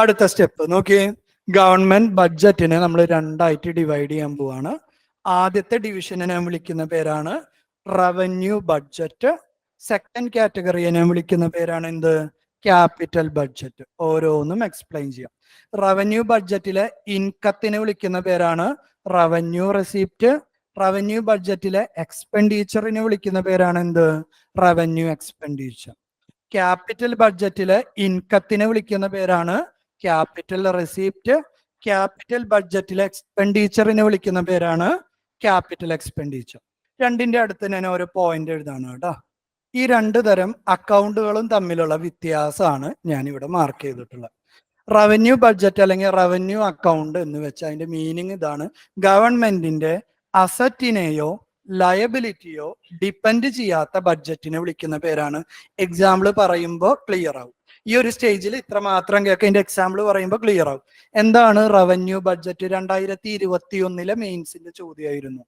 അടുത്ത സ്റ്റെപ്പ് നോക്കിയേ. ഗവൺമെന്റ് ബഡ്ജറ്റിനെ നമ്മൾ രണ്ടായിട്ട് ഡിവൈഡ് ചെയ്യാൻ പോവാണ്. ആദ്യത്തെ ഡിവിഷനെ ഞാൻ വിളിക്കുന്ന പേരാണ് റവന്യൂ ബഡ്ജറ്റ്. സെക്കൻഡ് കാറ്റഗറിയെ ഞാൻ വിളിക്കുന്ന പേരാണ് എന്ത്? Capital budget. ഓരോന്നും എക്സ്പ്ലെയിൻ ചെയ്യാം. റവന്യൂ ബഡ്ജറ്റിലെ ഇൻകത്തിനെ വിളിക്കുന്ന പേരാണ് റവന്യൂ റെസിപ്റ്റ്. റവന്യൂ ബഡ്ജറ്റിലെ എക്സ്പെൻഡിച്ചറിനെ വിളിക്കുന്ന പേരാണ് എന്ത്? Revenue expenditure. ക്യാപിറ്റൽ ബഡ്ജറ്റിലെ ഇൻകത്തിനെ വിളിക്കുന്ന പേരാണ് ക്യാപിറ്റൽ റെസിപ്റ്റ്. ക്യാപിറ്റൽ ബഡ്ജറ്റിലെ എക്സ്പെൻഡിച്ചറിനെ വിളിക്കുന്ന പേരാണ് ക്യാപിറ്റൽ എക്സ്പെൻഡിച്ചർ. രണ്ടിന്റെ അടുത്ത് ഞാൻ ഒരു പോയിന്റ് എഴുതാണ് കേട്ടോ. ഈ രണ്ടു തരം അക്കൗണ്ടുകളും തമ്മിലുള്ള വ്യത്യാസമാണ് ഞാൻ ഇവിടെ മാർക്ക് ചെയ്തിട്ടുള്ളത്. റവന്യൂ ബഡ്ജറ്റ് അല്ലെങ്കിൽ റവന്യൂ അക്കൗണ്ട് എന്ന് വെച്ചാൽ അതിന്റെ മീനിങ് ഇതാണ്: ഗവൺമെന്റിന്റെ അസറ്റിനെയോ ലയബിലിറ്റിയോ ഡിപ്പെൻഡ് ചെയ്യാത്ത ബഡ്ജറ്റിനെ വിളിക്കുന്ന പേരാണ്. എക്സാമ്പിൾ പറയുമ്പോൾ ക്ലിയർ ആവും. ഈ ഒരു സ്റ്റേജിൽ ഇത്ര മാത്രം കേൾക്കുക. ഇതിന്റെ എക്സാമ്പിൾ പറയുമ്പോൾ ക്ലിയർ ആവും. എന്താണ് റവന്യൂ ബഡ്ജറ്റ്? 2021 മെയിൻസിന്റെ ചോദ്യമായിരുന്നു.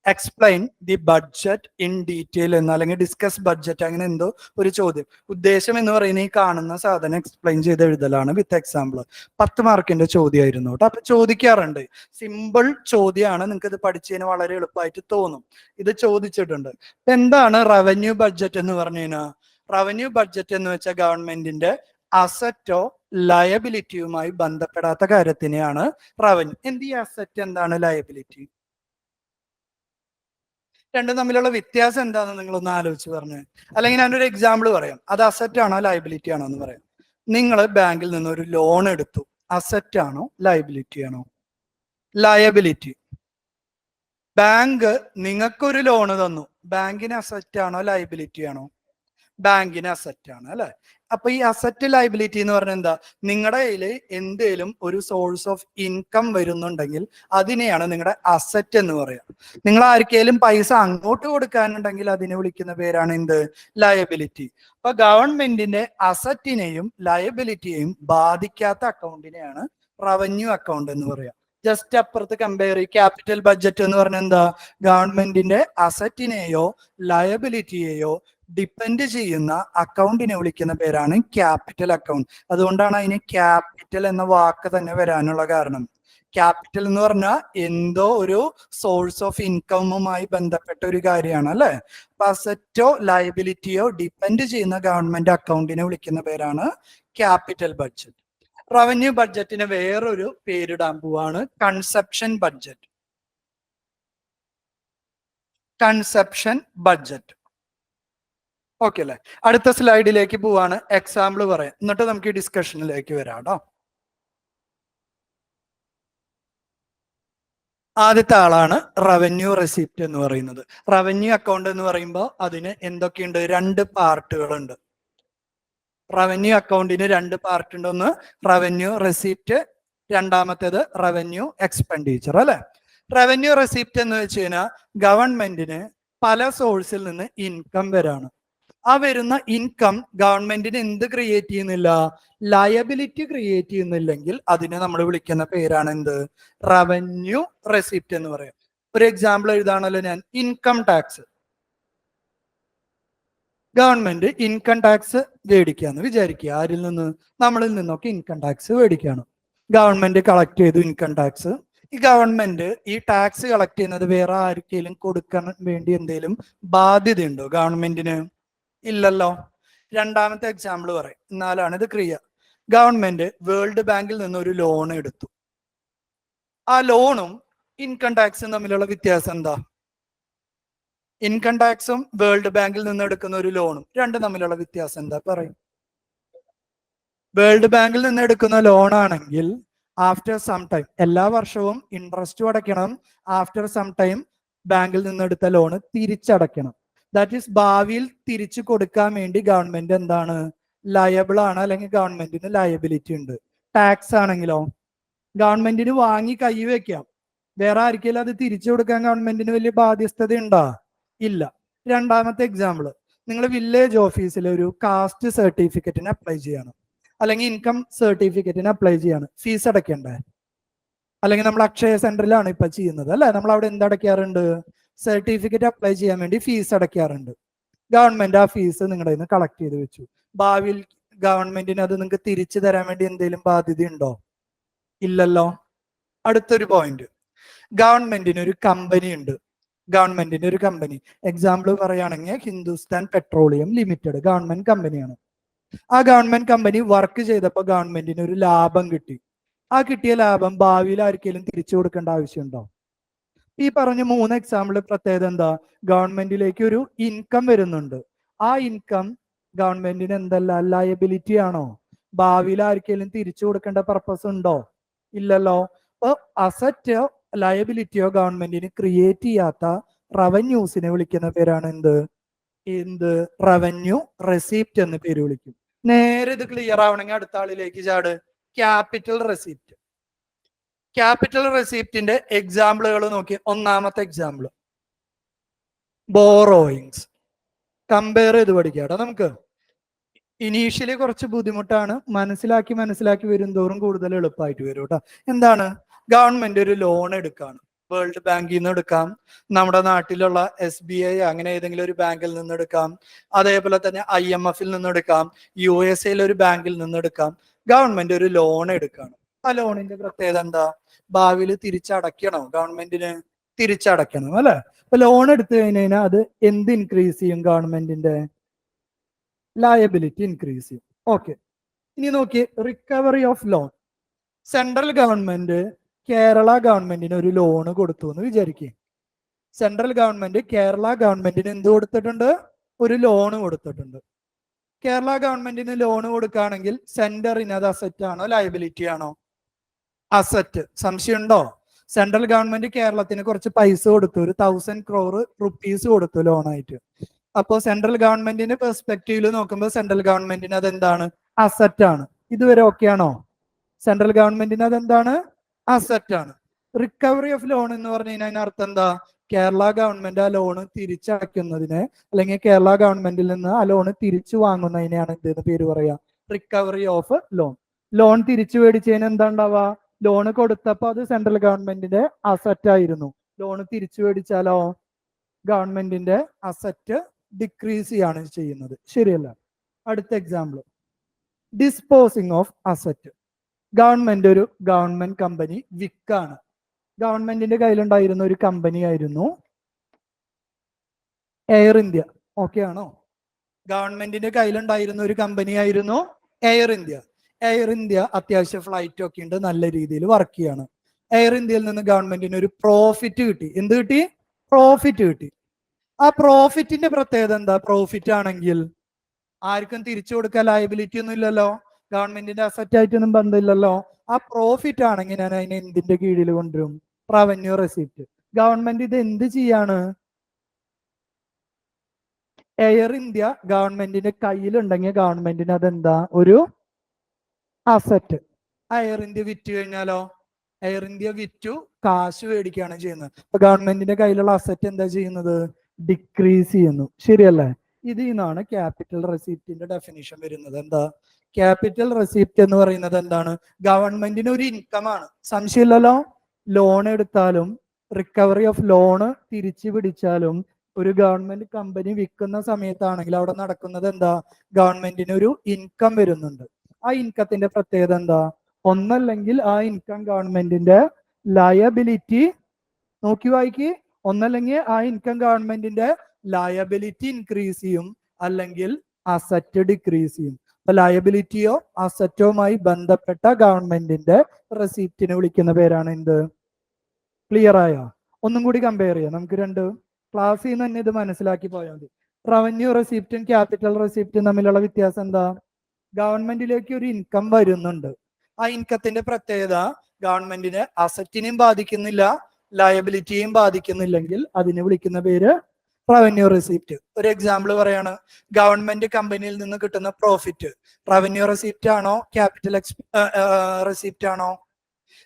Explain the budget in detail എന്ന്, അല്ലെങ്കിൽ ഡിസ്കസ് ബഡ്ജറ്റ്, അങ്ങനെ എന്തോ ഒരു ചോദ്യം. ഉദ്ദേശം എന്ന് പറയുന്നത് ഈ കാണുന്ന സാധനം എക്സ്പ്ലെയിൻ ചെയ്ത് എഴുതലാണ് വിത്ത് എക്സാമ്പിൾ. 10 മാർക്കിന്റെ ചോദ്യമായിരുന്നു കേട്ടോ. അപ്പൊ ചോദിക്കാറുണ്ട്. സിമ്പിൾ ചോദ്യമാണ്, നിങ്ങൾക്ക് ഇത് പഠിച്ചതിന് വളരെ എളുപ്പമായിട്ട് തോന്നും. ഇത് ചോദിച്ചിട്ടുണ്ട്. എന്താണ് റവന്യൂ ബഡ്ജറ്റ് എന്ന് പറഞ്ഞു കഴിഞ്ഞാൽ? റവന്യൂ ബഡ്ജറ്റ് എന്ന് വെച്ചാൽ ഗവൺമെന്റിന്റെ അസറ്റോ ലയബിലിറ്റിയുമായി ബന്ധപ്പെടാത്ത കാര്യത്തിനെയാണ് റവന്യൂ. ഈ അസറ്റ് എന്താണ് ലയബിലിറ്റി? രണ്ടും തമ്മിലുള്ള വ്യത്യാസം എന്താണെന്ന് നിങ്ങളൊന്ന് ആലോചിച്ച് പറഞ്ഞു. അല്ലെങ്കിൽ ഞാനൊരു എക്സാമ്പിൾ പറയാം. അത് അസറ്റ് ആണോ ലയബിലിറ്റി ആണോ എന്ന് പറയാം. നിങ്ങൾ ബാങ്കിൽ നിന്ന് ഒരു ലോൺ എടുത്തു. അസറ്റ് ആണോ ലയബിലിറ്റി ആണോ? ലയബിലിറ്റി. ബാങ്ക് നിങ്ങൾക്കൊരു ലോൺ തന്നു. ബാങ്കിന് അസറ്റ് ആണോ ലയബിലിറ്റി ആണോ? ബാങ്കിന് അസറ്റ് ആണ് അല്ലെ. അപ്പൊ ഈ അസറ്റ് ലയബിലിറ്റി എന്ന് പറഞ്ഞാൽ എന്താ? നിങ്ങളുടെ കയ്യിൽ എന്തേലും ഒരു സോഴ്സ് ഓഫ് ഇൻകം വരുന്നുണ്ടെങ്കിൽ അതിനെയാണ് നിങ്ങളുടെ അസറ്റ് എന്ന് പറയാം. നിങ്ങൾ ആർക്കെങ്കിലും പൈസ അങ്ങോട്ട് കൊടുക്കാനുണ്ടെങ്കിൽ അതിനെ വിളിക്കുന്ന പേരാണ് എന്ത്? ലയബിലിറ്റി. അപ്പൊ ഗവൺമെന്റിന്റെ അസറ്റിനെയും ലയബിലിറ്റിയെയും ബാധിക്കാത്ത അക്കൗണ്ടിനെയാണ് റവന്യൂ അക്കൗണ്ട് എന്ന് പറയാം. ജസ്റ്റ് അപ്പുറത്ത് കമ്പയർ ചെയ്യും. ക്യാപിറ്റൽ ബഡ്ജറ്റ് എന്ന് പറഞ്ഞാൽ എന്താ? ഗവൺമെന്റിന്റെ അസറ്റിനെയോ ലയബിലിറ്റിയെയോ ഡിപ്പെൻഡ് ചെയ്യുന്ന അക്കൗണ്ടിനെ വിളിക്കുന്ന പേരാണ് ക്യാപിറ്റൽ അക്കൗണ്ട്. അതുകൊണ്ടാണ് അതിന് ക്യാപിറ്റൽ എന്ന വാക്ക് തന്നെ വരാനുള്ള കാരണം. ക്യാപിറ്റൽ എന്ന് പറഞ്ഞാൽ എന്തോ ഒരു സോഴ്സ് ഓഫ് ഇൻകമുമായി ബന്ധപ്പെട്ട ഒരു കാര്യമാണ് അല്ലെ. അപ്പൊ അസറ്റോ ലയബിലിറ്റിയോ ഡിപ്പെൻഡ് ചെയ്യുന്ന ഗവൺമെന്റ് അക്കൗണ്ടിനെ വിളിക്കുന്ന പേരാണ് ക്യാപിറ്റൽ ബഡ്ജറ്റ്. റവന്യൂ ബഡ്ജറ്റിന് വേറൊരു പേരിടാൻ പോവാണ് conception budget. Conception budget. Okay അല്ലെ. അടുത്ത സ്ലൈഡിലേക്ക് പോവാണ്. എക്സാമ്പിൾ പറയാം, എന്നിട്ട് നമുക്ക് ഈ ഡിസ്കഷനിലേക്ക് വരാം കേട്ടോ. ആദ്യത്തെ ആളാണ് റവന്യൂ റെസിപ്റ്റ് എന്ന് പറയുന്നത്. റവന്യൂ അക്കൗണ്ട് എന്ന് പറയുമ്പോൾ അതിന് എന്തൊക്കെയുണ്ട്? 2 പാർട്ടുകളുണ്ട്. റവന്യൂ അക്കൗണ്ടിന് 2 പാർട്ട് ഉണ്ട്. ഒന്ന് റവന്യൂ റെസിപ്റ്റ്, രണ്ടാമത്തേത് റവന്യൂ എക്സ്പെൻഡിച്ചർ അല്ലെ. റവന്യൂ റെസിപ്റ്റ് എന്ന് വെച്ച് കഴിഞ്ഞാൽ ഗവൺമെന്റിന് പല സോഴ്സിൽ നിന്ന് ഇൻകം വരാണ്. ആ വരുന്ന ഇൻകം ഗവൺമെന്റിന് എന്ത് ക്രിയേറ്റ് ചെയ്യുന്നില്ല? ലയബിലിറ്റി ക്രിയേറ്റ് ചെയ്യുന്നില്ലെങ്കിൽ അതിനെ നമ്മൾ വിളിക്കുന്ന പേരാണ് എന്ത്? റവന്യൂ റെസിപ്റ്റ് എന്ന് പറയാം. ഒരു എക്സാമ്പിൾ എഴുതാണല്ലോ ഞാൻ. Income tax. Government income tax മേടിക്കാന്ന് വിചാരിക്കുക. ആരിൽ നിന്ന്? നമ്മളിൽ നിന്നൊക്കെ ഇൻകം ടാക്സ് മേടിക്കുകയാണ്. ഗവൺമെന്റ് കളക്ട് ചെയ്തു ഇൻകം ടാക്സ്. ഈ ഗവൺമെന്റ് ഈ ടാക്സ് കളക്ട് ചെയ്യുന്നത് വേറെ ആർക്കെങ്കിലും കൊടുക്കാൻ വേണ്ടി എന്തെങ്കിലും ബാധ്യതയുണ്ടോ ഗവൺമെന്റിന്? ഇല്ലല്ലോ. രണ്ടാമത്തെ എക്സാമ്പിൾ പറയും, എന്നാലാണ് ഇത് ക്ലിയർ. ഗവൺമെന്റ് വേൾഡ് ബാങ്കിൽ നിന്ന് ഒരു ലോൺ എടുത്തു. ആ ലോണും ഇൻകം ടാക്സും തമ്മിലുള്ള വ്യത്യാസം എന്താ? ഇൻകം ടാക്സും വേൾഡ് ബാങ്കിൽ നിന്ന് എടുക്കുന്ന ഒരു ലോണും രണ്ടും തമ്മിലുള്ള വ്യത്യാസം എന്താ? പറയും. വേൾഡ് ബാങ്കിൽ നിന്ന് എടുക്കുന്ന ലോൺ ആണെങ്കിൽ ആഫ്റ്റർ സം ടൈം, എല്ലാ വർഷവും ഇൻട്രസ്റ്റും അടയ്ക്കണം. ആഫ്റ്റർ സം ടൈം ബാങ്കിൽ നിന്ന് എടുത്ത ലോണ് തിരിച്ചടയ്ക്കണം. ദാറ്റ് ഈസ് ഭാവിയിൽ തിരിച്ചു കൊടുക്കാൻ വേണ്ടി ഗവൺമെന്റ് എന്താണ്? ലയബിൾ ആണ്, അല്ലെങ്കിൽ ഗവൺമെന്റിന് ലയബിലിറ്റി ഉണ്ട്. ടാക്സ് ആണെങ്കിലോ ഗവൺമെന്റിന് വാങ്ങി കൈ വെക്കാം. വേറെ ആർക്കെങ്കിലും അത് തിരിച്ചു കൊടുക്കാൻ ഗവൺമെന്റിന് വലിയ ബാധ്യസ്ഥത ഉണ്ടോ? ഇല്ല. രണ്ടാമത്തെ എക്സാമ്പിൾ, നിങ്ങൾ വില്ലേജ് ഓഫീസിൽ ഒരു കാസ്റ്റ് സർട്ടിഫിക്കറ്റിന് അപ്ലൈ ചെയ്യണം, അല്ലെങ്കിൽ ഇൻകം സർട്ടിഫിക്കറ്റിന് അപ്ലൈ ചെയ്യാണ്. ഫീസ് അടയ്ക്കണ്ടേ? അല്ലെങ്കിൽ നമ്മൾ അക്ഷയ സെന്ററിലാണ് ഇപ്പൊ ചെയ്യുന്നത് അല്ലെ. നമ്മൾ അവിടെ എന്തടയ്ക്കാറുണ്ട്? സർട്ടിഫിക്കറ്റ് അപ്ലൈ ചെയ്യാൻ വേണ്ടി ഫീസ് അടയ്ക്കാറുണ്ട്. ഗവൺമെന്റ് ആ ഫീസ് നിങ്ങളുടെ നിന്ന് കളക്ട് ചെയ്ത് വെച്ചു. ഭാവിയിൽ ഗവൺമെന്റിന് അത് നിങ്ങൾക്ക് തിരിച്ചു തരാൻ വേണ്ടി എന്തെങ്കിലും ബാധ്യതയുണ്ടോ? ഇല്ലല്ലോ. അടുത്തൊരു പോയിന്റ്, ഗവൺമെന്റിന് ഒരു കമ്പനി ഉണ്ട്. ഗവൺമെന്റിന്റെ ഒരു കമ്പനി, എക്സാമ്പിൾ പറയുകയാണെങ്കിൽ ഹിന്ദുസ്ഥാൻ പെട്രോളിയം ലിമിറ്റഡ് ഗവൺമെന്റ് കമ്പനിയാണ്. ആ ഗവൺമെന്റ് കമ്പനി വർക്ക് ചെയ്തപ്പോൾ ഗവൺമെന്റിന് ഒരു ലാഭം കിട്ടി. ആ കിട്ടിയ ലാഭം ഭാവിയിൽ ആർക്കെങ്കിലും തിരിച്ചു കൊടുക്കേണ്ട ആവശ്യമുണ്ടോ? ഈ പറഞ്ഞ 3 എക്സാമ്പിൾ പ്രത്യേകത എന്താ? ഗവൺമെന്റിലേക്ക് ഒരു ഇൻകം വരുന്നുണ്ട്. ആ ഇൻകം ഗവൺമെന്റിന് എന്തല്ല, ലയബിലിറ്റി ആണോ? ഭാവിയിൽ ആർക്കെങ്കിലും തിരിച്ചു കൊടുക്കേണ്ട പർപ്പസ് ഉണ്ടോ? ഇല്ലല്ലോ. അപ്പൊ അസറ്റോ ലയബിലിറ്റിയോ ഗവൺമെന്റിന് ക്രിയേറ്റ് ചെയ്യാത്ത റവന്യൂസിനെ വിളിക്കുന്ന പേരാണ് എന്ത് റവന്യൂ റെസിപ്റ്റ് എന്ന് പേര് വിളിക്കും. നേരെ ഇത് ക്ലിയർ ആവണമെങ്കിൽ അടുത്ത ആളിലേക്ക് ചാട്. Capital receipt. ക്യാപിറ്റൽ റെസിപ്റ്റിന്റെ എക്സാമ്പിളുകൾ നോക്കി. ഒന്നാമത്തെ എക്സാമ്പിൾ ബോറോയിങ്സ്. കമ്പയർ ചെയ്ത് പഠിക്കാട്ടോ നമുക്ക്. ഇനീഷ്യലി കുറച്ച് ബുദ്ധിമുട്ടാണ്, മനസ്സിലാക്കി വരും തോറും കൂടുതൽ എളുപ്പമായിട്ട് വരും കേട്ടോ. എന്താണ്? ഗവൺമെന്റ് ഒരു ലോൺ എടുക്കാണ്. വേൾഡ് ബാങ്കിൽ നിന്ന് എടുക്കാം, നമ്മുടെ നാട്ടിലുള്ള SBI അങ്ങനെ ഏതെങ്കിലും ഒരു ബാങ്കിൽ നിന്ന് എടുക്കാം, അതേപോലെ തന്നെ IMF-ൽ നിന്ന് എടുക്കാം, USA ഒരു ബാങ്കിൽ നിന്ന് എടുക്കാം. ഗവൺമെന്റ് ഒരു ലോൺ എടുക്കാണ്. ആ ലോണിന്റെ പ്രത്യേകത എന്താ? ഭാവിയിൽ തിരിച്ചടയ്ക്കണോ? ഗവൺമെന്റിന് തിരിച്ചടയ്ക്കണം അല്ലെ? അപ്പൊ ലോൺ എടുത്തു കഴിഞ്ഞാൽ അത് എന്ത് ഇൻക്രീസ് ചെയ്യും? ഗവൺമെന്റിന്റെ ലയബിലിറ്റി ഇൻക്രീസ് ചെയ്യും. ഓക്കെ, ഇനി നോക്കി recovery of loan. Central government Kerala ഗവൺമെന്റിന് ഒരു ലോൺ കൊടുത്തു എന്ന് വിചാരിക്കുക. സെൻട്രൽ ഗവൺമെന്റ് കേരള ഗവൺമെന്റിന് എന്ത് കൊടുത്തിട്ടുണ്ട്? ഒരു ലോൺ കൊടുത്തിട്ടുണ്ട്. കേരള ഗവൺമെന്റിന് ലോൺ കൊടുക്കുകയാണെങ്കിൽ സെന്ററിന് അത് അസറ്റ് ആണോ ലയബിലിറ്റി ആണോ? അസറ്റ്. സംശയമുണ്ടോ? സെൻട്രൽ ഗവൺമെന്റ് കേരളത്തിന് കുറച്ച് പൈസ കൊടുത്തു, ഒരു 1000 crore rupees കൊടുത്തു ലോണായിട്ട്. അപ്പോൾ സെൻട്രൽ ഗവൺമെന്റിന്റെ പെർസ്പെക്റ്റീവിൽ നോക്കുമ്പോൾ സെൻട്രൽ ഗവൺമെന്റിന് അതെന്താണ്? അസറ്റ് ആണ്. ഇതുവരെ ഓക്കെ ആണോ? സെൻട്രൽ ഗവൺമെന്റിന് അതെന്താണ്? അസറ്റ് ആണ്. റിക്കവറി ഓഫ് ലോൺ എന്ന് പറഞ്ഞു കഴിഞ്ഞാൽ അതിനർത്ഥം എന്താ? കേരള ഗവൺമെന്റ് ആ ലോണ് തിരിച്ചടയ്ക്കുന്നതിന്, അല്ലെങ്കിൽ കേരള ഗവൺമെന്റിൽ നിന്ന് ആ ലോണ് തിരിച്ചു വാങ്ങുന്നതിനെയാണ് എന്തെന്ന് പേര് പറയാ? Recovery of loan. ലോൺ തിരിച്ചു മേടിച്ചതിന് എന്താ ഉണ്ടാവുക? ലോണ് കൊടുത്തപ്പോൾ അത് സെൻട്രൽ ഗവൺമെന്റിന്റെ അസറ്റ് ആയിരുന്നു. ലോണ് തിരിച്ചു മേടിച്ചാലോ ഗവൺമെന്റിന്റെ അസറ്റ് ഡിക്രീസ് ചെയ്യാണ് ചെയ്യുന്നത്. ശരിയല്ല? അടുത്ത example disposing of asset. Government ഒരു ഗവൺമെന്റ് കമ്പനി വിക്കാണ്. ഗവൺമെന്റിന്റെ കയ്യിലുണ്ടായിരുന്ന ഒരു കമ്പനി ആയിരുന്നു എയർ ഇന്ത്യ. ഓക്കെ ആണോ? ഗവൺമെന്റിന്റെ കയ്യിലുണ്ടായിരുന്ന ഒരു കമ്പനി ആയിരുന്നു എയർ ഇന്ത്യ. എയർ ഇന്ത്യ അത്യാവശ്യം ഫ്ലൈറ്റ് ഒക്കെ ഉണ്ട്, നല്ല രീതിയിൽ വർക്ക് ചെയ്യാണ്. എയർ ഇന്ത്യയിൽ നിന്ന് ഗവൺമെന്റിന് ഒരു പ്രോഫിറ്റ് കിട്ടി. എന്ത് കിട്ടി? പ്രോഫിറ്റ് കിട്ടി. ആ പ്രോഫിറ്റിന്റെ പ്രത്യേകത എന്താ? പ്രോഫിറ്റ് ആണെങ്കിൽ ആർക്കും തിരിച്ചു കൊടുക്കാൻ ലയബിലിറ്റി ഒന്നും ഇല്ലല്ലോ, ഗവൺമെന്റിന്റെ അസറ്റ് ആയിട്ടൊന്നും ബന്ധമില്ലല്ലോ. ആ പ്രോഫിറ്റ് ആണെങ്കിൽ ഞാൻ അതിനെ എന്തിന്റെ കീഴിൽ കൊണ്ടുവരും? Revenue receipt. ഗവൺമെന്റ് ഇത് എന്ത് ചെയ്യാണ്? എയർ ഇന്ത്യ ഗവൺമെന്റിന്റെ കയ്യിലുണ്ടെങ്കിൽ ഗവൺമെന്റിന് അതെന്താ? ഒരു അസറ്റ്. എയർ ഇന്ത്യ വിറ്റ് കഴിഞ്ഞാലോ? എയർ ഇന്ത്യ വിറ്റു കാശ് മേടിക്കുകയാണ് ചെയ്യുന്നത്. അപ്പൊ ഗവൺമെന്റിന്റെ കയ്യിലുള്ള അസറ്റ് എന്താ ചെയ്യുന്നത്? ഡിക്രീസ് ചെയ്യുന്നു. ശരിയല്ലേ? ഇതിൽ നിന്നാണ് ക്യാപിറ്റൽ റെസിപ്റ്റിന്റെ ഡെഫിനിഷൻ വരുന്നത്. എന്താ ക്യാപിറ്റൽ റെസിപ്റ്റ് എന്ന് പറയുന്നത്? എന്താണ്? ഗവൺമെന്റിന് ഒരു ഇൻകം ആണ്, സംശയമില്ലല്ലോ. ലോൺ എടുത്താലും റിക്കവറി ഓഫ് ലോണ് തിരിച്ചു പിടിച്ചാലും ഒരു ഗവൺമെന്റ് കമ്പനി വിൽക്കുന്ന സമയത്താണെങ്കിൽ അവിടെ നടക്കുന്നത് എന്താ? ഗവൺമെന്റിന് ഒരു ഇൻകം വരുന്നുണ്ട്. ആ ഇൻകത്തിന്റെ പ്രത്യേകത എന്താ? ഒന്നല്ലെങ്കിൽ ആ ഇൻകം ഗവൺമെന്റിന്റെ ലയബിലിറ്റി, നോക്കി വായിക്ക്, ഒന്നല്ലെങ്കിൽ ആ ഇൻകം ഗവൺമെന്റിന്റെ ലയബിലിറ്റി ഇൻക്രീസ് ചെയ്യും, അല്ലെങ്കിൽ അസറ്റ് ഡിക്രീസ് ചെയ്യും. അപ്പൊ ലയബിലിറ്റിയോ അസറ്റോമായി ബന്ധപ്പെട്ട ഗവൺമെന്റിന്റെ റെസിപ്റ്റിനെ വിളിക്കുന്ന പേരാണ് എന്ത്? ക്ലിയർ ആയോ? ഒന്നും കൂടി കമ്പയർ ചെയ്യാം നമുക്ക്. രണ്ട് ക്ലാസ്സിൽ നിന്ന് തന്നെ ഇത് മനസ്സിലാക്കി പോയാൽ മതി. റവന്യൂ റെസിപ്റ്റും ക്യാപിറ്റൽ റെസിപ്റ്റും തമ്മിലുള്ള വ്യത്യാസം എന്താ? ഗവൺമെന്റിലേക്ക് ഒരു ഇൻകം വരുന്നുണ്ട്. ആ ഇൻകത്തിന്റെ പ്രത്യേകത ഗവൺമെന്റിന് അസറ്റിനെയും ബാധിക്കുന്നില്ല, ലയബിലിറ്റിയും ബാധിക്കുന്നില്ലെങ്കിൽ അതിനെ വിളിക്കുന്ന പേര് റവന്യൂ റെസിപ്റ്റ്. ഒരു എക്സാമ്പിൾ പറയാണ്, ഗവൺമെന്റ് കമ്പനിയിൽ നിന്ന് കിട്ടുന്ന പ്രോഫിറ്റ് റവന്യൂ റെസിപ്റ്റ് ആണോ ക്യാപിറ്റൽ റെസിപ്റ്റ് ആണോ?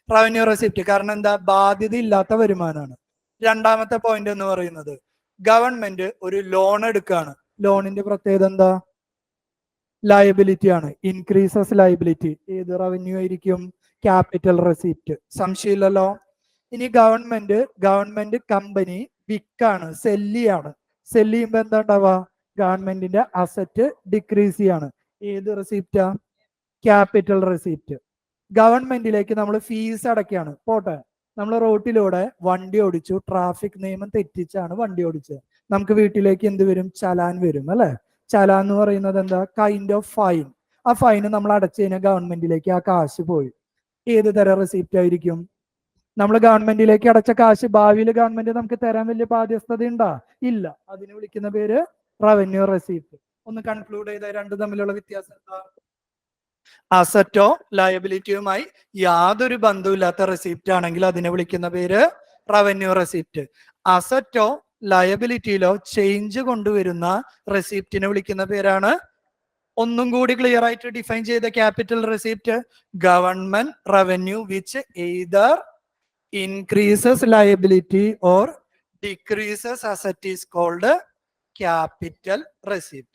Revenue receipt. കാരണം എന്താ? ബാധ്യത ഇല്ലാത്ത വരുമാനമാണ്. രണ്ടാമത്തെ പോയിന്റ് എന്ന് പറയുന്നത്, ഗവൺമെന്റ് ഒരു ലോൺ എടുക്കുകയാണ്. ലോണിന്റെ പ്രത്യേകത എന്താ? ലയബിലിറ്റി ആണ്, ഇൻക്രീസസ് ലയബിലിറ്റി. ഏത് റവന്യൂ ആയിരിക്കും? Capital receipt. സംശയമില്ലല്ലോ. ഇനി ഗവൺമെന്റ് കമ്പനി വിക്കാണ്, സെല്ലിയാണ്. സെല്ല് ചെയ്യുമ്പോൾ എന്താ ഉണ്ടാവുക? ഗവൺമെന്റിന്റെ അസറ്റ് ഡിക്രീസ് ചെയ്യാണ്. ഏത് റെസിപ്റ്റാ? Capital receipt. ഗവൺമെന്റിലേക്ക് നമ്മൾ ഫീസ് അടയ്ക്കാണ്. പോട്ടെ, നമ്മൾ റോട്ടിലൂടെ വണ്ടി ഓടിച്ചു, ട്രാഫിക് നിയമം തെറ്റിച്ചാണ് വണ്ടി ഓടിച്ചത്. നമുക്ക് വീട്ടിലേക്ക് എന്ത് വരും? ചലാൻ വരും അല്ലെ? ചലാൻ എന്ന് പറയുന്നത് എന്താ? Kind of fine. ആ ഫൈന് നമ്മൾ അടച്ചു കഴിഞ്ഞാൽ ഗവൺമെന്റിലേക്ക് ആ കാശ് പോയി. ഏത് തരം റെസിപ്റ്റ് ആയിരിക്കും? നമ്മൾ ഗവൺമെന്റിലേക്ക് അടച്ച കാശ് ഭാവിയിൽ ഗവൺമെന്റ് നമുക്ക് തരാൻ വലിയ ബാധ്യസ്ഥത ഉണ്ടോ? ഇല്ല. അതിന് വിളിക്കുന്ന പേര് റവന്യൂ റെസിപ്റ്റ്. ഒന്ന് കൺക്ലൂഡ് ചെയ്ത രണ്ടും തമ്മിലുള്ള വ്യത്യാസം എന്താ? അസറ്റോ ലയബിലിറ്റിയുമായി യാതൊരു ബന്ധവുമില്ലാത്ത റെസിപ്റ്റ് ആണെങ്കിൽ അതിനെ വിളിക്കുന്ന പേര് റവന്യൂ റെസിപ്റ്റ്. അസറ്റോ ലയബിലിറ്റിയിലോ ചേഞ്ച് കൊണ്ടുവരുന്ന റെസിപ്റ്റിനെ വിളിക്കുന്ന പേരാണ്, ഒന്നും കൂടി ക്ലിയർ ആയിട്ട് ഡിഫൈൻ ചെയ്ത capital receipt, government revenue which either increases liability or decreases asset is called capital receipt.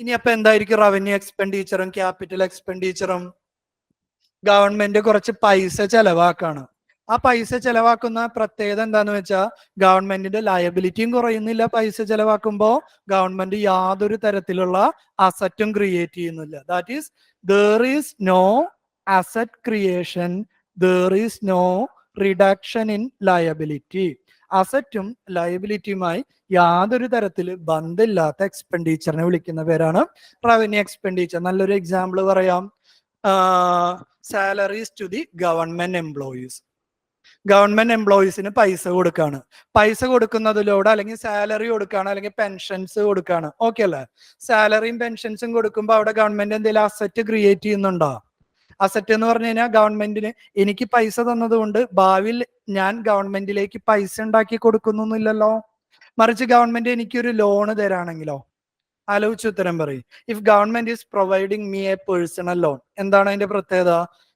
ഇനി അപ്പൊ എന്തായിരിക്കും റവന്യൂ എക്സ്പെൻഡിച്ചറും ക്യാപിറ്റൽ എക്സ്പെൻഡിച്ചറും? ഗവൺമെന്റ് കുറച്ച് പൈസ ചെലവാക്കാണ്. ആ പൈസ ചെലവാക്കുന്ന പ്രത്യേകത എന്താന്ന് വെച്ചാൽ ഗവൺമെന്റിന്റെ ലയബിലിറ്റിയും കുറയുന്നില്ല. പൈസ ചെലവാക്കുമ്പോൾ ഗവൺമെന്റ് യാതൊരു തരത്തിലുള്ള അസറ്റും ക്രിയേറ്റ് ചെയ്യുന്നില്ല. That is there is no asset creation, there is no reduction in liability. അസറ്റും ലയബിലിറ്റിയുമായി യാതൊരു തരത്തിൽ ബന്ധമില്ലാത്ത എക്സ്പെൻഡിച്ചറിനെ വിളിക്കുന്ന പേരാണ് റവന്യൂ എക്സ്പെൻഡിച്ചർ. നല്ലൊരു എക്സാമ്പിൾ പറയാം. Salaries to the government employees. Government എംപ്ലോയീസിന് പൈസ കൊടുക്കാണ്. പൈസ കൊടുക്കുന്നതിലൂടെ അല്ലെങ്കിൽ സാലറി കൊടുക്കാണ്, അല്ലെങ്കിൽ പെൻഷൻസ് കൊടുക്കാണ്. ഓക്കെ അല്ലേ? സാലറിയും പെൻഷൻസും കൊടുക്കുമ്പോൾ അവിടെ ഗവൺമെന്റ് എന്തെങ്കിലും അസറ്റ് ക്രിയേറ്റ് ചെയ്യുന്നുണ്ടോ? അസറ്റ് എന്ന് പറഞ്ഞു കഴിഞ്ഞാൽ ഗവൺമെന്റിന് എനിക്ക് പൈസ തന്നതുകൊണ്ട് ഭാവിയിൽ ഞാൻ ഗവൺമെന്റിലേക്ക് പൈസ ഉണ്ടാക്കി കൊടുക്കുന്നൊന്നുമില്ലല്ലോ. മറിച്ച് ഗവൺമെന്റ് എനിക്കൊരു ലോണ് തരാണെങ്കിലോ? ആലോചിച്ച് ഉത്തരം പറയും. If government is providing me A personal loan, എന്താണ് അതിന്റെ പ്രത്യേകത?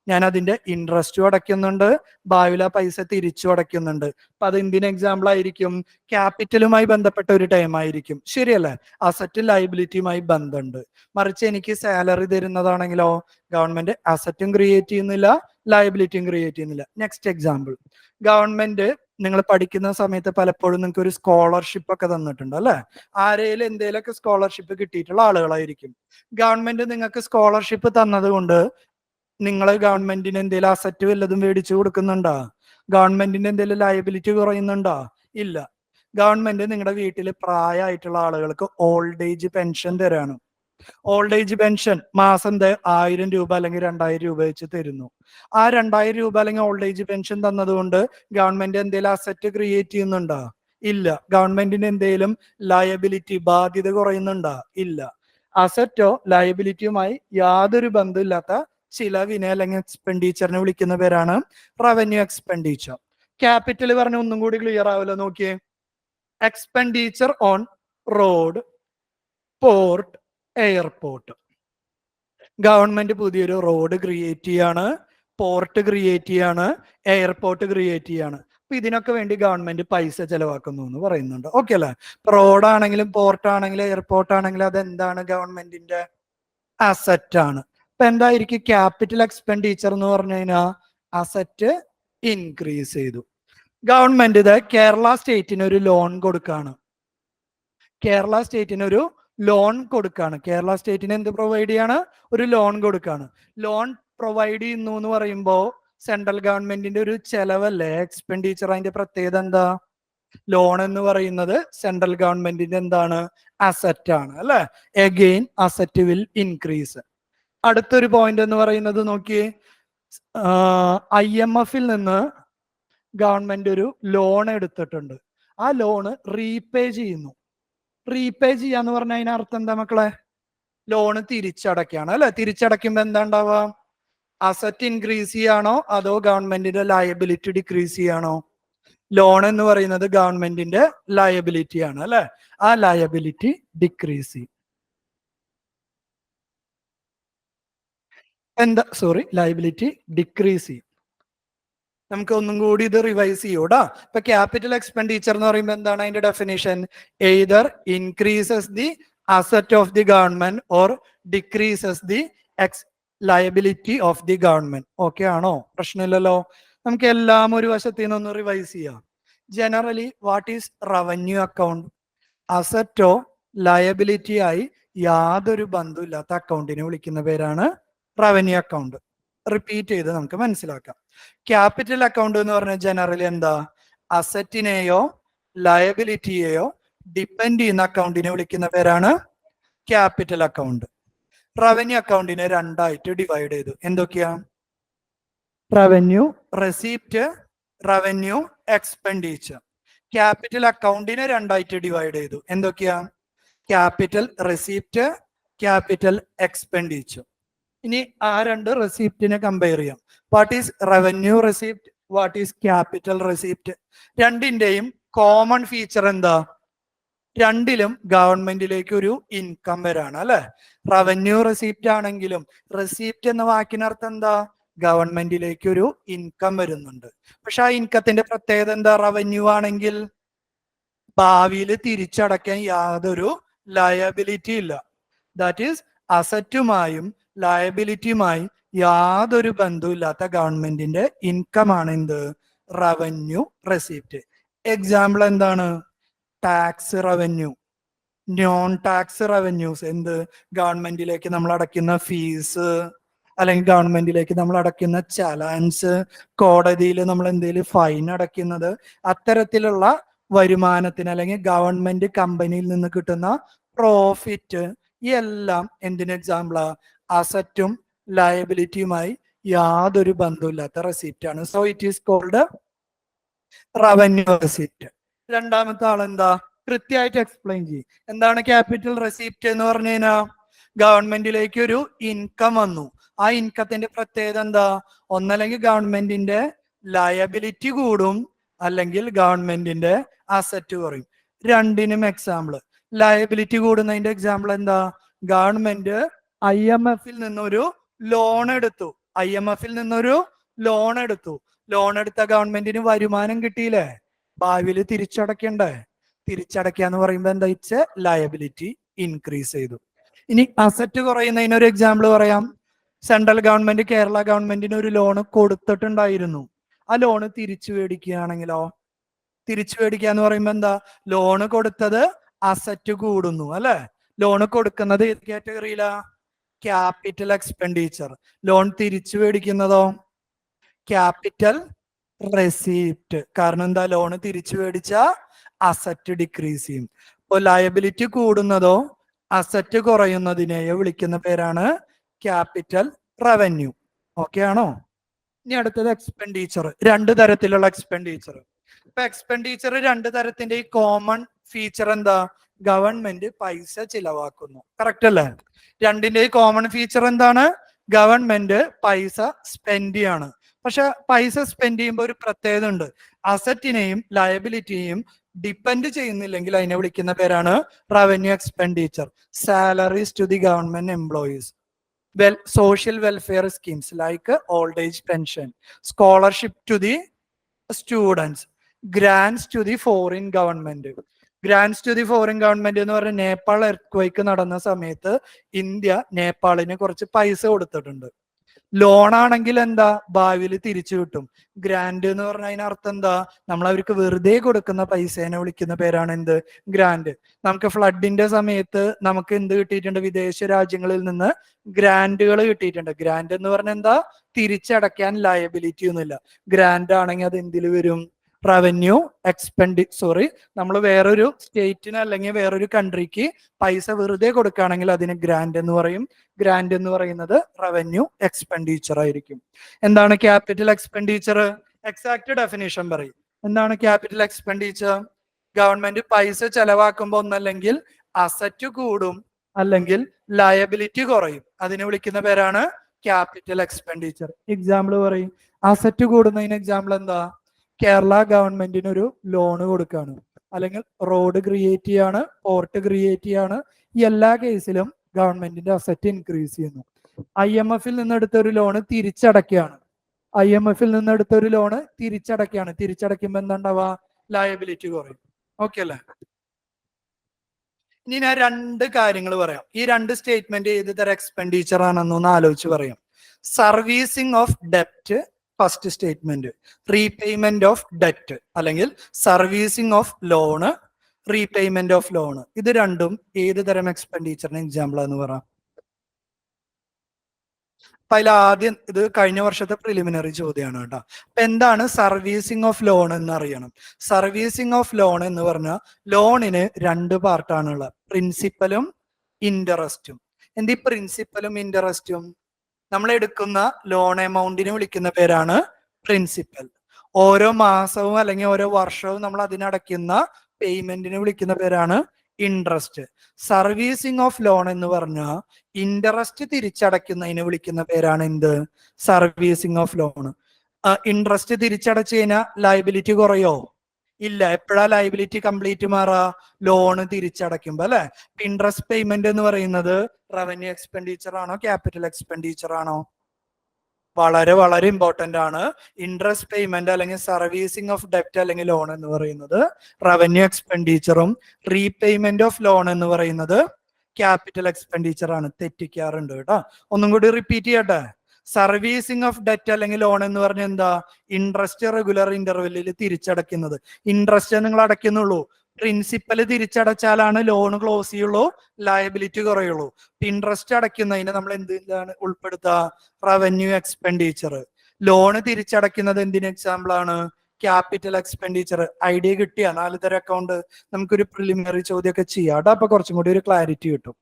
ഞാൻ അതിന്റെ ഇൻട്രസ്റ്റും അടയ്ക്കുന്നുണ്ട്, ഭാവിയിൽ ആ പൈസ തിരിച്ചു അടയ്ക്കുന്നുണ്ട്. അപ്പൊ അത് എന്തിന് എക്സാമ്പിൾ ആയിരിക്കും? ക്യാപിറ്റലുമായി ബന്ധപ്പെട്ട ഒരു ടൈം ആയിരിക്കും. ശരിയല്ലേ? അസറ്റ് ലയബിലിറ്റിയുമായി ബന്ധമുണ്ട്. മറിച്ച് എനിക്ക് സാലറി തരുന്നതാണെങ്കിലോ ഗവൺമെന്റ് അസറ്റും ക്രിയേറ്റ് ചെയ്യുന്നില്ല, ലയബിലിറ്റിയും ക്രിയേറ്റ് ചെയ്യുന്നില്ല. നെക്സ്റ്റ് എക്സാമ്പിൾ, ഗവൺമെന്റ് നിങ്ങൾ പഠിക്കുന്ന സമയത്ത് പലപ്പോഴും നിങ്ങൾക്ക് ഒരു സ്കോളർഷിപ്പ് ഒക്കെ തന്നിട്ടുണ്ട് അല്ലെ? ആരെയും എന്തെങ്കിലുമൊക്കെ സ്കോളർഷിപ്പ് കിട്ടിയിട്ടുള്ള ആളുകളായിരിക്കും. ഗവൺമെന്റ് നിങ്ങൾക്ക് സ്കോളർഷിപ്പ് തന്നത് കൊണ്ട് നിങ്ങൾ ഗവൺമെന്റിന് എന്തെങ്കിലും അസറ്റ് വല്ലതും മേടിച്ചു കൊടുക്കുന്നുണ്ടോ? ഗവൺമെന്റിന്റെ എന്തെങ്കിലും ലയബിലിറ്റി കുറയുന്നുണ്ടോ? ഇല്ല. ഗവൺമെന്റ് നിങ്ങളുടെ വീട്ടിൽ പ്രായമായിട്ടുള്ള ആളുകൾക്ക് ഓൾഡ് ഏജ് പെൻഷൻ തരാണ്. ഓൾഡ് ഏജ് പെൻഷൻ മാസം 1000 രൂപ അല്ലെങ്കിൽ 2000 രൂപ വെച്ച് തരുന്നു. ആ 2000 രൂപ അല്ലെങ്കിൽ ഓൾഡ് ഏജ് പെൻഷൻ തന്നതുകൊണ്ട് ഗവൺമെന്റ് എന്തെങ്കിലും അസറ്റ് ക്രിയേറ്റ് ചെയ്യുന്നുണ്ടോ? ഇല്ല. ഗവൺമെന്റിന് എന്തെങ്കിലും ലയബിലിറ്റി ബാധ്യത കുറയുന്നുണ്ടോ? ഇല്ല. അസറ്റോ ലയബിലിറ്റിയുമായി യാതൊരു ബന്ധമില്ലാത്ത ചിലവിനെ അല്ലെങ്കിൽ എക്സ്പെൻഡിച്ചറിനെ വിളിക്കുന്ന പേരാണ് റവന്യൂ എക്സ്പെൻഡിച്ചർ. ക്യാപിറ്റൽ പറഞ്ഞ ഒന്നും കൂടി ക്ലിയർ ആവല്ലോ. നോക്കിയേ, expenditure on road, port, airport. Government പുതിയൊരു റോഡ് ക്രിയേറ്റ് ചെയ്യാണ്, പോർട്ട് ക്രിയേറ്റ് ചെയ്യാണ്, എയർപോർട്ട് ക്രിയേറ്റ് ചെയ്യാണ്. അപ്പൊ ഇതിനൊക്കെ വേണ്ടി ഗവൺമെന്റ് പൈസ ചെലവാക്കുന്നു എന്ന് പറയുന്നുണ്ട്. ഓക്കെ അല്ലേ? റോഡാണെങ്കിലും പോർട്ടാണെങ്കിലും എയർപോർട്ട് ആണെങ്കിലും അതെന്താണ്? ഗവൺമെന്റിന്റെ അസറ്റ് ആണ്. അപ്പൊ എന്തായിരിക്കും ക്യാപിറ്റൽ എക്സ്പെൻഡിച്ചർ എന്ന് പറഞ്ഞു കഴിഞ്ഞാൽ? അസറ്റ് ഇൻക്രീസ് ചെയ്തു. ഗവൺമെന്റ് ഇത് കേരള സ്റ്റേറ്റിന് ഒരു ലോൺ കൊടുക്കാണ്. കേരള സ്റ്റേറ്റിന് ഒരു ലോൺ കൊടുക്കാണ്. കേരള സ്റ്റേറ്റിന് എന്ത് പ്രൊവൈഡ് ചെയ്യാണ്? ഒരു ലോൺ കൊടുക്കാണ്. ലോൺ പ്രൊവൈഡ് ചെയ്യുന്നു എന്ന് പറയുമ്പോൾ സെൻട്രൽ ഗവൺമെന്റിന്റെ ഒരു ചെലവല്ലേ എക്സ്പെൻഡിച്ചർ. അതിന്റെ പ്രത്യേകത എന്താ? ലോൺ എന്ന് പറയുന്നത് സെൻട്രൽ ഗവൺമെന്റിന്റെ എന്താണ്? അസറ്റ് ആണ് അല്ലെ? Again asset will increase. അടുത്തൊരു പോയിന്റ് എന്ന് പറയുന്നത് നോക്കിയേ, IMF നിന്ന് ഗവൺമെന്റ് ഒരു ലോൺ എടുത്തിട്ടുണ്ട്. ആ ലോണ് റീപേ ചെയ്യുന്നു. റീപേ ചെയ്യാന്ന് പറഞ്ഞാൽ അതിനർത്ഥം എന്താ മക്കളെ? ലോണ് തിരിച്ചടയ്ക്കാണ് അല്ലെ? തിരിച്ചടയ്ക്കുമ്പോ എന്താ ഉണ്ടാവുക? അസറ്റ് ഇൻക്രീസ് ചെയ്യാണോ അതോ ഗവൺമെന്റിന്റെ ലയബിലിറ്റി ഡിക്രീസ് ചെയ്യാണോ? ലോൺ എന്ന് പറയുന്നത് ഗവൺമെന്റിന്റെ ലയബിലിറ്റി ആണ് അല്ലെ? ആ ലയബിലിറ്റി ഡിക്രീസ് ചെയ്യും. എന്താ? സോറി, ലയബിലിറ്റി ഡിക്രീസ് ചെയ്യും. നമുക്ക് ഒന്നും കൂടി ഇത് റിവൈസ് ചെയ്യൂടാ. ഇപ്പൊ ക്യാപിറ്റൽ എക്സ്പെൻഡിച്ചർ എന്ന് പറയുമ്പോൾ എന്താണ് അതിന്റെ definition? Either increases the asset of the government or decreases the liability of the government. Okay ആണോ? പ്രശ്നമില്ലല്ലോ. നമുക്ക് എല്ലാം ഒരു വശത്തിൽ നിന്ന് ഒന്ന് റിവൈസ് ചെയ്യാം. Generally what is revenue account? അസറ്റോ ലയബിലിറ്റി ആയി യാതൊരു ബന്ധമില്ലാത്ത അക്കൗണ്ടിനെ വിളിക്കുന്ന പേരാണ് റവന്യൂ അക്കൗണ്ട്. റിപ്പീറ്റ് ചെയ്ത് നമുക്ക് മനസ്സിലാക്കാം. ക്യാപിറ്റൽ അക്കൗണ്ട് എന്ന് പറഞ്ഞാൽ ജനറലി എന്താ, അസറ്റിനെയോ ലയബിലിറ്റിയെയോ ഡിപ്പെൻഡ് ചെയ്യുന്ന അക്കൗണ്ടിനെ വിളിക്കുന്ന പേരാണ് ക്യാപിറ്റൽ അക്കൗണ്ട്. റവന്യൂ അക്കൗണ്ടിനെ രണ്ടായിട്ട് ഡിവൈഡ് ചെയ്തു. എന്തൊക്കെയാ? Revenue receipt, revenue expenditure. Capital അക്കൗണ്ടിനെ രണ്ടായിട്ട് ഡിവൈഡ് ചെയ്തു. എന്തൊക്കെയാ? Capital receipt, capital expenditure. ഇനി ആ രണ്ട് റെസീപ്റ്റിനെ കമ്പയർ ചെയ്യാം. What is revenue receipt, what is capital receipt? രണ്ടിന്റെയും കോമൺ ഫീച്ചർ എന്താ? രണ്ടിലും ഗവൺമെന്റിലേക്ക് ഒരു ഇൻകം വരാണ് അല്ലെ. റവന്യൂ റെസീപ്റ്റ് ആണെങ്കിലും റെസീപ്റ്റ് എന്ന വാക്കിനർത്ഥം എന്താ? ഗവൺമെന്റിലേക്ക് ഒരു ഇൻകം വരുന്നുണ്ട്. പക്ഷെ ആ ഇൻകത്തിന്റെ പ്രത്യേകത എന്താ? റവന്യൂ ആണെങ്കിൽ ഭാവിയിൽ തിരിച്ചടയ്ക്കാൻ യാതൊരു ലയബിലിറ്റി ഇല്ല. ദാറ്റ് ഈസ് അസറ്റുമായും ലയബിലിറ്റിയുമായി യാതൊരു ബന്ധവുമില്ലാത്ത ഗവൺമെന്റിന്റെ ഇൻകം ആണ് എന്ത്? Revenue receipt. എക്സാമ്പിൾ എന്താണ്? Tax revenue, non tax revenues. എന്ത്? ഗവൺമെന്റിലേക്ക് നമ്മൾ അടയ്ക്കുന്ന ഫീസ്, അല്ലെങ്കിൽ ഗവൺമെന്റിലേക്ക് നമ്മൾ അടയ്ക്കുന്ന ചലാൻസ്, കോടതിയിൽ നമ്മൾ എന്തെങ്കിലും ഫൈൻ അടയ്ക്കുന്നത്, അത്തരത്തിലുള്ള വരുമാനത്തിന് അല്ലെങ്കിൽ ഗവൺമെന്റ് കമ്പനിയിൽ നിന്ന് കിട്ടുന്ന പ്രോഫിറ്റ്, എല്ലാം എന്തിന് എക്സാമ്പിളാ? അസറ്റും ലയബിലിറ്റിയുമായി യാതൊരു ബന്ധമില്ലാത്ത റെസിപ്റ്റ് ആണ്. So it is called revenue receipt. രണ്ടാമത്തെ ആളെന്താ? കൃത്യമായിട്ട് എക്സ്പ്ലെയിൻ ചെയ്യും. എന്താണ് ക്യാപിറ്റൽ റെസിപ്റ്റ് എന്ന് പറഞ്ഞു കഴിഞ്ഞാൽ? ഗവൺമെന്റിലേക്ക് ഒരു ഇൻകം വന്നു. ആ ഇൻകത്തിന്റെ പ്രത്യേകത എന്താ? ഒന്നല്ലെങ്കിൽ ഗവൺമെന്റിന്റെ ലയബിലിറ്റി കൂടും, അല്ലെങ്കിൽ ഗവൺമെന്റിന്റെ അസറ്റ് കുറയും. രണ്ടിനും എക്സാമ്പിൾ. ലയബിലിറ്റി കൂടുന്നതിന്റെ എക്സാമ്പിൾ എന്താ? ഗവൺമെന്റ് IMF-ൽ നിന്നൊരു ലോൺ എടുത്തു. IMF-ൽ നിന്നൊരു ലോൺ എടുത്തു. ലോൺ എടുത്ത ഗവൺമെന്റിന് വരുമാനം കിട്ടിയില്ലേ? ഭാവിയിൽ തിരിച്ചടയ്ക്കണ്ടേ? തിരിച്ചടയ്ക്കാന്ന് പറയുമ്പോ എന്താ? ഇറ്റ്സ് എ ലയബിലിറ്റി, ഇൻക്രീസ് ചെയ്തു. ഇനി അസറ്റ് കുറയുന്നതിന് ഒരു എക്സാമ്പിൾ പറയാം. സെൻട്രൽ ഗവൺമെന്റ് കേരള ഗവൺമെന്റിന് ഒരു ലോൺ കൊടുത്തിട്ടുണ്ടായിരുന്നു. ആ ലോണ് തിരിച്ചു മേടിക്കുകയാണെങ്കിലോ? തിരിച്ചു മേടിക്കുക എന്ന് പറയുമ്പോ എന്താ? ലോണ് കൊടുത്തത് അസറ്റ് കൂടുന്നു അല്ലെ. ലോണ് കൊടുക്കുന്നത് ഏത് കാറ്റഗറിയിലാ? Capital expenditure. ലോൺ തിരിച്ചു മേടിക്കുന്നതോ? Capital receipt. കാരണം എന്താ? ലോണ് തിരിച്ചു മേടിച്ച അസറ്റ് ഡിക്രീസ് ചെയ്യും. അപ്പൊ ലയബിലിറ്റി കൂടുന്നതോ അസറ്റ് കുറയുന്നതിനെയോ വിളിക്കുന്ന പേരാണ് ക്യാപിറ്റൽ റവന്യൂ. ഓക്കെ ആണോ? ഇനി അടുത്തത് എക്സ്പെൻഡിച്ചർ. രണ്ട് തരത്തിലുള്ള എക്സ്പെൻഡിച്ചർ. ഇപ്പൊ എക്സ്പെൻഡിച്ചർ രണ്ട് തരത്തിന്റെ ഈ കോമൺ ഫീച്ചർ എന്താ? ഗവൺമെന്റ് പൈസ ചിലവാക്കുന്നു. കറക്റ്റ് അല്ലേ? രണ്ടിന്റെ കോമൺ ഫീച്ചർ എന്താണ്? ഗവൺമെന്റ് പൈസ സ്പെൻഡ് ചെയ്യാണ്. പക്ഷെ പൈസ സ്പെൻഡ് ചെയ്യുമ്പോൾ ഒരു പ്രത്യേകത ഉണ്ട്. അസറ്റിനെയും ലയബിലിറ്റിയെയും ഡിപ്പെൻഡ് ചെയ്യുന്നില്ലെങ്കിൽ അതിനെ വിളിക്കുന്ന പേരാണ് revenue expenditure. Salaries to the government employees, social welfare schemes like old age pension, scholarship to the students, grants to the foreign government. Grants to the foreign government എന്ന് പറഞ്ഞാൽ നേപ്പാൾ എർത്ത്ക്വേക്ക് നടന്ന സമയത്ത് ഇന്ത്യ നേപ്പാളിന് കുറച്ച് പൈസ കൊടുത്തിട്ടുണ്ട്. ലോൺ ആണെങ്കിൽ എന്താ? ഭാവിയിൽ തിരിച്ചു കിട്ടും. ഗ്രാന്റ് എന്ന് പറഞ്ഞാൽ അതിനർത്ഥം എന്താ? നമ്മൾ അവർക്ക് വെറുതെ കൊടുക്കുന്ന പൈസേനെ വിളിക്കുന്ന പേരാണ് എന്ത്? ഗ്രാന്റ്. നമുക്ക് ഫ്ലഡിന്റെ സമയത്ത് നമുക്ക് എന്ത് കിട്ടിയിട്ടുണ്ട്? വിദേശ രാജ്യങ്ങളിൽ നിന്ന് ഗ്രാന്റുകൾ കിട്ടിയിട്ടുണ്ട്. ഗ്രാന്റ് എന്ന് പറഞ്ഞാൽ എന്താ? തിരിച്ചടയ്ക്കാൻ ലയബിലിറ്റി ഒന്നുമില്ല. ഗ്രാന്റ് ആണെങ്കിൽ അത് എന്തിൽ വരും? റവന്യൂ നമ്മൾ വേറൊരു സ്റ്റേറ്റിന് അല്ലെങ്കിൽ വേറൊരു കൺട്രിക്ക് പൈസ വെറുതെ കൊടുക്കുകയാണെങ്കിൽ അതിന് ഗ്രാന്റ് എന്ന് പറയും. ഗ്രാന്റ് എന്ന് പറയുന്നത് റവന്യൂ എക്സ്പെൻഡിച്ചർ ആയിരിക്കും. എന്താണ് ക്യാപിറ്റൽ എക്സ്പെൻഡിച്ചർ? എക്സാക്ട് ഡെഫിനേഷൻ പറയും. എന്താണ് ക്യാപിറ്റൽ എക്സ്പെൻഡിച്ചർ? ഗവൺമെന്റ് പൈസ ചെലവാക്കുമ്പോൾ ഒന്നല്ലെങ്കിൽ അസറ്റ് കൂടും, അല്ലെങ്കിൽ ലയബിലിറ്റി കുറയും. അതിനെ വിളിക്കുന്ന പേരാണ് ക്യാപിറ്റൽ എക്സ്പെൻഡിച്ചർ. എക്സാമ്പിൾ പറയും. അസറ്റ് കൂടുന്നതിന് എക്സാമ്പിൾ എന്താ? കേരള ഗവൺമെന്റിന് ഒരു ലോണ് കൊടുക്കുകയാണ്, അല്ലെങ്കിൽ റോഡ് ക്രിയേറ്റ് ചെയ്യാണ്, പോർട്ട് ക്രിയേറ്റ് ചെയ്യാണ്. ഈ എല്ലാ കേസിലും ഗവൺമെന്റിന്റെ അസറ്റ് ഇൻക്രീസ് ചെയ്യുന്നു. IMF-ൽ നിന്നെടുത്ത ഒരു ലോണ് തിരിച്ചടയ്ക്കുകയാണ്. IMF-ൽ നിന്നെടുത്ത ഒരു ലോണ് തിരിച്ചടയ്ക്കുകയാണ്. തിരിച്ചടയ്ക്കുമ്പോൾ എന്താ ഉണ്ടാവുക? ലയബിലിറ്റി കുറയും. ഓക്കെ അല്ലേ? ഇനി ഞാൻ രണ്ട് കാര്യങ്ങൾ പറയാം. ഈ രണ്ട് സ്റ്റേറ്റ്മെന്റ് ഏത് തരം എക്സ്പെൻഡിച്ചർ ആണെന്നൊന്ന് ആലോചിച്ച് പറയാം. സർവീസിങ് ഓഫ് ഡെപ്റ്റ് first statement, repayment of debt അല്ലെങ്കിൽ servicing of loan, repayment of loan. ഇത് രണ്ടും ഏത് തരം എക്സ്പെൻഡിച്ചറിന് എക്സാമ്പിൾ എന്ന് പറ. അപ്പൊ അതിൽ ആദ്യം ഇത് കഴിഞ്ഞ വർഷത്തെ പ്രിലിമിനറി ചോദ്യമാണ് കേട്ടോ. അപ്പൊ എന്താണ് സർവീസിങ് ഓഫ് ലോൺ എന്ന് അറിയണം. സർവീസിങ് ഓഫ് ലോൺ എന്ന് പറഞ്ഞാൽ ലോണിന് രണ്ട് പാർട്ടാണുള്ളത്, പ്രിൻസിപ്പലും ഇൻട്രസ്റ്റും. എന്ത് ഈ പ്രിൻസിപ്പലും ഇൻട്രസ്റ്റും? നമ്മൾ എടുക്കുന്ന ലോൺ എമൗണ്ടിന് വിളിക്കുന്ന പേരാണ് പ്രിൻസിപ്പൽ. ഓരോ മാസവും അല്ലെങ്കിൽ ഓരോ വർഷവും നമ്മൾ അതിനടയ്ക്കുന്ന പേയ്മെന്റിന് വിളിക്കുന്ന പേരാണ് ഇൻട്രസ്റ്റ്. സർവീസിങ് ഓഫ് ലോൺ എന്ന് പറഞ്ഞാൽ ഇൻട്രസ്റ്റ് തിരിച്ചടയ്ക്കുന്നതിന് വിളിക്കുന്ന പേരാണ് എന്ത്? Servicing of loan. ഇൻട്രസ്റ്റ് തിരിച്ചടച്ചു കഴിഞ്ഞാൽ ലയബിലിറ്റി കുറയോ? ഇല്ല. എപ്പോഴാ ലയബിലിറ്റി കംപ്ലീറ്റ് മാറാ? ലോണ് തിരിച്ചടയ്ക്കുമ്പോ അല്ലെ. ഇൻട്രസ്റ്റ് പേയ്മെന്റ് എന്ന് പറയുന്നത് റവന്യൂ എക്സ്പെൻഡിച്ചർ ആണോ ക്യാപിറ്റൽ എക്സ്പെൻഡിച്ചർ ആണോ? വളരെ വളരെ ഇമ്പോർട്ടന്റ് ആണ്. ഇൻട്രസ്റ്റ് പേയ്മെന്റ് അല്ലെങ്കിൽ സർവീസിങ് ഓഫ് ഡെപ്റ്റ് അല്ലെങ്കിൽ ലോൺ എന്ന് പറയുന്നത് റവന്യൂ എക്സ്പെൻഡിച്ചറും റീപേയ്മെന്റ് ഓഫ് ലോൺ എന്ന് പറയുന്നത് ക്യാപിറ്റൽ എക്സ്പെൻഡിച്ചർ ആണ്. തെറ്റിക്കാറുണ്ട് കേട്ടോ. ഒന്നും കൂടി റിപ്പീറ്റ് ചെയ്യട്ടെ. സർവീസിങ് ഓഫ് ഡെറ്റ് അല്ലെങ്കിൽ ലോൺ എന്ന് പറഞ്ഞാൽ എന്താ? ഇൻട്രസ്റ്റ് റെഗുലർ ഇന്റർവെല്ലിൽ തിരിച്ചടയ്ക്കുന്നത്. ഇൻട്രസ്റ്റ് നിങ്ങൾ അടയ്ക്കുന്നുള്ളൂ. പ്രിൻസിപ്പൽ തിരിച്ചടച്ചാലാണ് ലോൺ ക്ലോസ് ചെയ്യുള്ളൂ, ലയബിലിറ്റി കുറയുള്ളൂ. ഇൻട്രസ്റ്റ് അടയ്ക്കുന്നതിന് നമ്മൾ എന്തിനാണ് ഉൾപ്പെടുത്തുക? Revenue expenditure. ലോണ് തിരിച്ചടയ്ക്കുന്നത് എന്തിന് എക്സാമ്പിൾ ആണ്? Capital expenditure. ഐഡിയ കിട്ടിയ 4 തരം അക്കൗണ്ട് നമുക്കൊരു പ്രിലിമിനറി ചോദ്യമൊക്കെ ചെയ്യാം കേട്ടോ. അപ്പൊ കുറച്ചും കൂടി ഒരു ക്ലാരിറ്റി കിട്ടും.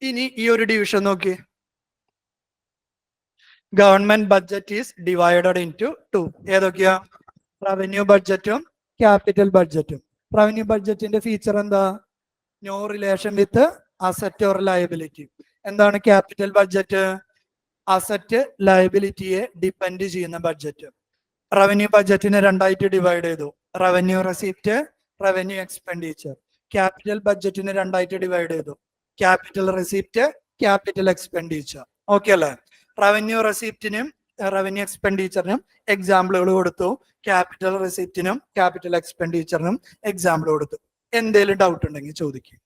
ഇനി ഈ ഒരു ഡിവിഷൻ നോക്കി. Government budget is divided into 2. ഏതൊക്കെയാ? റവന്യൂ ബഡ്ജറ്റും ക്യാപിറ്റൽ ബഡ്ജറ്റും. റവന്യൂ ബഡ്ജറ്റിന്റെ ഫീച്ചർ എന്താ? No relation with asset or liability. എന്താണ് ക്യാപിറ്റൽ ബഡ്ജറ്റ്? അസറ്റ് ലയബിലിറ്റിയെ ഡിപ്പെൻഡ് ചെയ്യുന്ന ബഡ്ജറ്റ്. റവന്യൂ ബഡ്ജറ്റിനെ രണ്ടായിട്ട് ഡിവൈഡ് ചെയ്തു. Revenue receipt, revenue expenditure. Capital ബഡ്ജറ്റിനെ രണ്ടായിട്ട് ഡിവൈഡ് ചെയ്തു. Capital receipt, capital expenditure. Okay അല്ലേ? റവന്യൂ റെസിപ്റ്റിനും റവന്യൂ എക്സ്പെൻഡിച്ചറിനും എക്സാമ്പിളുകൾ കൊടുത്തു. ക്യാപിറ്റൽ റെസിപ്റ്റിനും ക്യാപിറ്റൽ എക്സ്പെൻഡിച്ചറിനും എക്സാമ്പിൾ കൊടുത്തു. എന്തെങ്കിലും ഡൗട്ട് ഉണ്ടെങ്കിൽ ചോദിക്കും.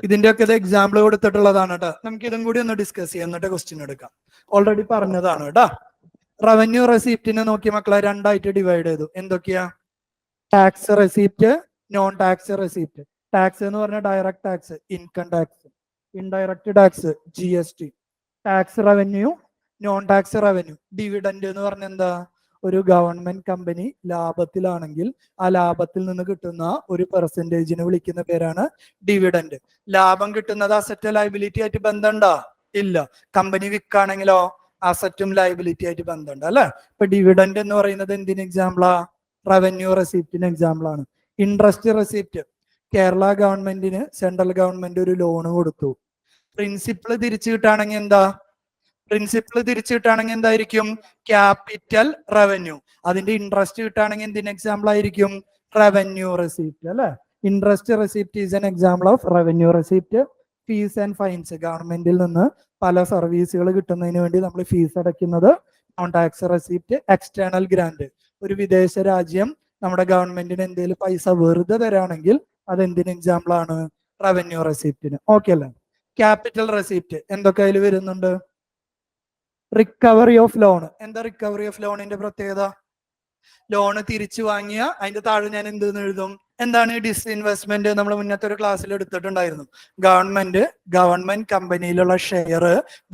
ഇതിന്റെയൊക്കെ ഇത് എക്സാമ്പിൾ കൊടുത്തിട്ടുള്ളതാണ് കേട്ടോ. നമുക്ക് ഇതും കൂടി ഒന്ന് ഡിസ്കസ് ചെയ്യാം, എന്നിട്ട് ക്വസ്റ്റ്യൻ എടുക്കാം. ഓൾറെഡി പറഞ്ഞതാണ് കേട്ടോ. റവന്യൂ റെസിപ്റ്റിനെ നോക്കി മക്കളെ രണ്ടായിട്ട് ഡിവൈഡ് ചെയ്തു. എന്തൊക്കെയാ? Tax receipt, non tax receipt. Tax എന്ന് പറഞ്ഞാൽ direct tax, income tax. Indirect tax, GST. Tax revenue, non tax revenue. Dividend എന്ന് പറഞ്ഞ എന്താ? ഒരു ഗവൺമെന്റ് കമ്പനി ലാഭത്തിലാണെങ്കിൽ ആ ലാഭത്തിൽ നിന്ന് കിട്ടുന്ന ഒരു പെർസെന്റേജിന് വിളിക്കുന്ന പേരാണ് ഡിവിഡൻഡ്. ലാഭം കിട്ടുന്നത് അസറ്റ് ലയബിലിറ്റി ആയിട്ട് ബന്ധമുണ്ടോ? ഇല്ല. കമ്പനി വിൽക്കുകയാണെങ്കിലോ അസറ്റും ലയബിലിറ്റി ആയിട്ട് ബന്ധമുണ്ട് അല്ലെ. ഇപ്പൊ ഡിവിഡൻഡ് എന്ന് പറയുന്നത് എന്തിന് എക്സാമ്പിളാ? റവന്യൂ റെസിപ്റ്റിന് എക്സാമ്പിൾ ആണ്. Interest receipt. കേരള ഗവൺമെന്റിന് സെൻട്രൽ ഗവൺമെന്റ് ഒരു ലോൺ കൊടുത്തു. പ്രിൻസിപ്പൽ തിരിച്ചു കിട്ടുകയാണെങ്കിൽ എന്താ? പ്രിൻസിപ്പൽ തിരിച്ചു കിട്ടുകയാണെങ്കിൽ എന്തായിരിക്കും? Capital revenue. അതിന്റെ ഇൻട്രസ്റ്റ് കിട്ടുകയാണെങ്കിൽ എന്തിന് എക്സാമ്പിൾ ആയിരിക്കും? റവന്യൂ റെസിപ്റ്റ് അല്ലെ. Interest receipt is an example of revenue receipt. Fees and fines. ഗവൺമെന്റിൽ നിന്ന് പല സർവീസുകൾ കിട്ടുന്നതിന് വേണ്ടി നമ്മൾ ഫീസ് അടയ്ക്കുന്നത് non tax receipt. External grant. ഒരു വിദേശ രാജ്യം നമ്മുടെ ഗവൺമെന്റിന് എന്തെങ്കിലും പൈസ വെറുതെ തരാണെങ്കിൽ അത് എന്തിന് എക്സാമ്പിൾ ആണ്? റവന്യൂ റെസിപ്റ്റിന്. ഓക്കെ അല്ലേ? ക്യാപിറ്റൽ റെസിപ്റ്റ് എന്തൊക്കെ അതിൽ വരുന്നുണ്ട്? Recovery of loan. എന്താ റിക്കവറി ഓഫ് ലോണിന്റെ പ്രത്യേകത? ലോണ് തിരിച്ചു വാങ്ങിയ അതിന്റെ താഴെ ഞാൻ എന്തെന്ന് എഴുതും? എന്താണ് ഡിസ്ഇൻവെസ്റ്റ്മെന്റ്? നമ്മൾ മുന്നത്തെ ഒരു ക്ലാസ്സിൽ എടുത്തിട്ടുണ്ടായിരുന്നു. ഗവൺമെന്റ് കമ്പനിയിലുള്ള ഷെയർ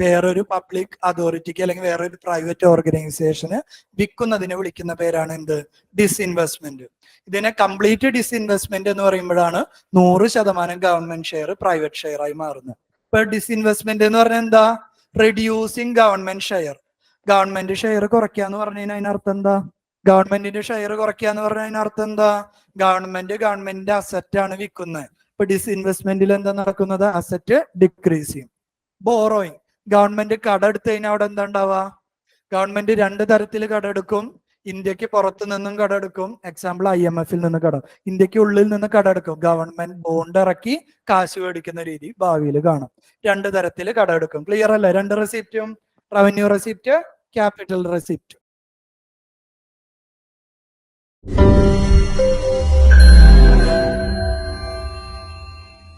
വേറൊരു പബ്ലിക് അതോറിറ്റിക്ക് അല്ലെങ്കിൽ വേറൊരു പ്രൈവറ്റ് ഓർഗനൈസേഷന് വിൽക്കുന്നതിനെ വിളിക്കുന്ന പേരാണ് എന്ത്? ഡിസ്ഇൻവെസ്റ്റ്മെന്റ്. ഇതിനെ കംപ്ലീറ്റ് ഡിസ്ഇൻവെസ്റ്റ്മെന്റ് എന്ന് പറയുമ്പോഴാണ് 100% ഗവൺമെന്റ് ഷെയർ പ്രൈവറ്റ് ഷെയർ ആയി മാറുന്നത്. ഇപ്പൊ ഡിസ്ഇൻവെസ്റ്റ്മെന്റ് എന്ന് പറഞ്ഞാൽ എന്താ? Reducing government share. Government share കുറയ്ക്കാന്ന് പറഞ്ഞു കഴിഞ്ഞാൽ അതിനർത്ഥം എന്താ? ഗവൺമെന്റിന്റെ ഷെയർ കുറയ്ക്കാന്ന് പറഞ്ഞാൽ അതിനർത്ഥം എന്താ? ഗവൺമെന്റിന്റെ അസറ്റ് ആണ് വിൽക്കുന്നത്. ഇപ്പൊ ഡിസ്ഇൻവെസ്റ്റ്മെന്റിൽ എന്താ നടക്കുന്നത്? അസറ്റ് ഡിക്രീസ് ചെയ്യും. ബോറോയിങ്. ഗവൺമെന്റ് കട എടുത്തു കഴിഞ്ഞാൽ അവിടെ എന്താ ഉണ്ടാവുക? ഗവൺമെന്റ് 2 തരത്തിൽ കടമെടുക്കും. ഇന്ത്യക്ക് പുറത്തു നിന്നും കടമെടുക്കും. എക്സാമ്പിൾ IMF-ൽ നിന്ന് കടം. ഇന്ത്യക്ക് ഉള്ളിൽ നിന്ന് കടമെടുക്കും. ഗവൺമെന്റ് ബോണ്ട് ഇറക്കി കാശ് മേടിക്കുന്ന രീതി ഭാവിയിൽ കാണും. 2 തരത്തിൽ കടമെടുക്കും. ക്ലിയർ അല്ലേ? 2 റെസിപ്റ്റും. Revenue receipt, capital receipt.